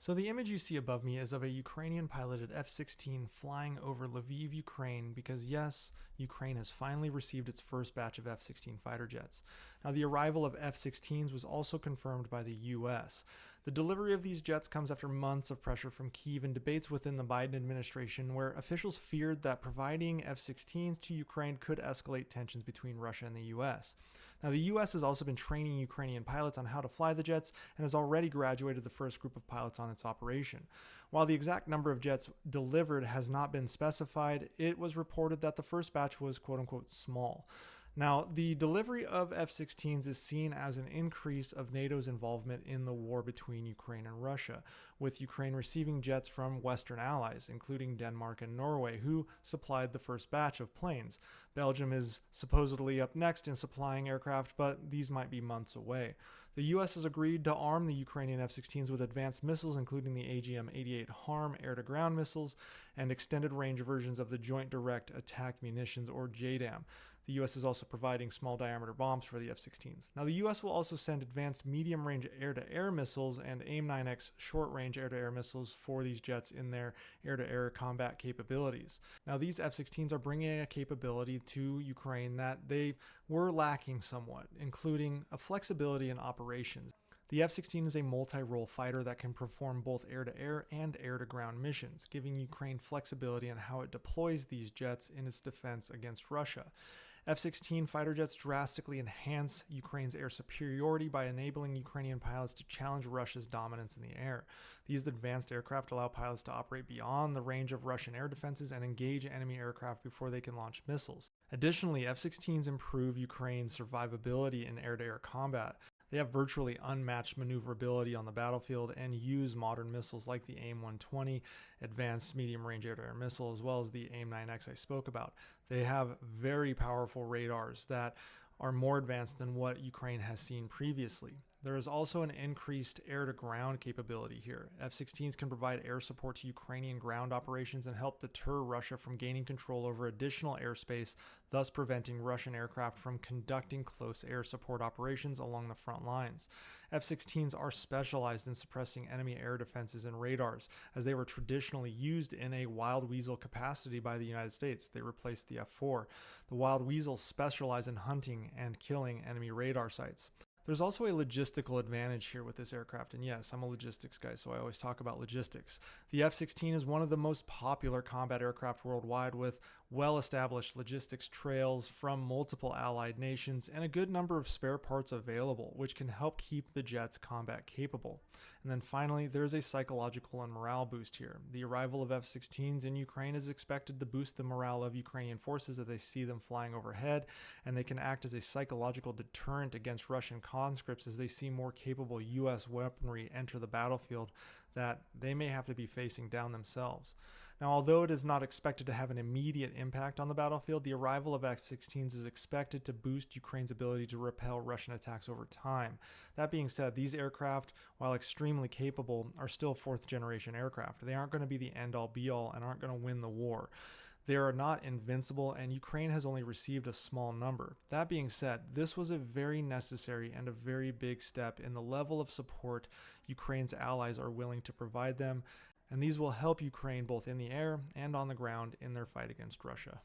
So the image you see above me is of a Ukrainian piloted F-16 flying over Lviv, Ukraine, because yes, Ukraine has finally received its first batch of F-16 fighter jets. Now the arrival of F-16s was also confirmed by the US. The delivery of these jets comes after months of pressure from Kyiv and debates within the Biden administration where officials feared that providing F-16s to Ukraine could escalate tensions between Russia and the US. Now the US has also been training Ukrainian pilots on how to fly the jets and has already graduated the first group of pilots on its operation. While the exact number of jets delivered has not been specified, it was reported that the first batch was quote-unquote small. Now, the delivery of F-16s is seen as an increase of NATO's involvement in the war between Ukraine and Russia, with Ukraine receiving jets from Western allies, including Denmark and Norway, who supplied the first batch of planes. Belgium is supposedly up next in supplying aircraft, but these might be months away. The US has agreed to arm the Ukrainian F-16s with advanced missiles, including the AGM-88 HARM air-to-ground missiles and extended-range versions of the Joint Direct Attack Munitions, or JDAM. The US is also providing small diameter bombs for the F-16s. Now, the US will also send advanced medium-range air-to-air missiles and AIM-9X short-range air-to-air missiles for these jets in their air-to-air combat capabilities. Now, these F-16s are bringing a capability to Ukraine that they were lacking somewhat, including a flexibility in operations. The F-16 is a multi-role fighter that can perform both air-to-air and air-to-ground missions, giving Ukraine flexibility in how it deploys these jets in its defense against Russia. F-16 fighter jets drastically enhance Ukraine's air superiority by enabling Ukrainian pilots to challenge Russia's dominance in the air. These advanced aircraft allow pilots to operate beyond the range of Russian air defenses and engage enemy aircraft before they can launch missiles. Additionally, F-16s improve Ukraine's survivability in air-to-air combat. They have virtually unmatched maneuverability on the battlefield and use modern missiles like the AIM-120 advanced medium-range air-to-air missile, as well as the AIM-9X I spoke about. They have very powerful radars that are more advanced than what Ukraine has seen previously. There is also an increased air-to-ground capability here. F-16s can provide air support to Ukrainian ground operations and help deter Russia from gaining control over additional airspace, thus preventing Russian aircraft from conducting close air support operations along the front lines. F-16s are specialized in suppressing enemy air defenses and radars, as they were traditionally used in a Wild Weasel capacity by the United States. They replaced the F-4. The Wild Weasels specialize in hunting and killing enemy radar sites. There's also a logistical advantage here with this aircraft, and yes, I'm a logistics guy, so I always talk about logistics. The F-16 is one of the most popular combat aircraft worldwide, with well-established logistics trails from multiple allied nations and a good number of spare parts available, which can help keep the jets combat capable. And then finally, there's a psychological and morale boost here. The arrival of F-16s in Ukraine is expected to boost the morale of Ukrainian forces as they see them flying overhead, and they can act as a psychological deterrent against Russian conscripts as they see more capable US weaponry enter the battlefield that they may have to be facing down themselves. Now, although it is not expected to have an immediate impact on the battlefield, the arrival of F-16s is expected to boost Ukraine's ability to repel Russian attacks over time. That being said, these aircraft, while extremely capable, are still fourth-generation aircraft. They aren't going to be the end-all be-all and aren't going to win the war. They are not invincible, and Ukraine has only received a small number. That being said, this was a very necessary and a very big step in the level of support Ukraine's allies are willing to provide them, and these will help Ukraine both in the air and on the ground in their fight against Russia.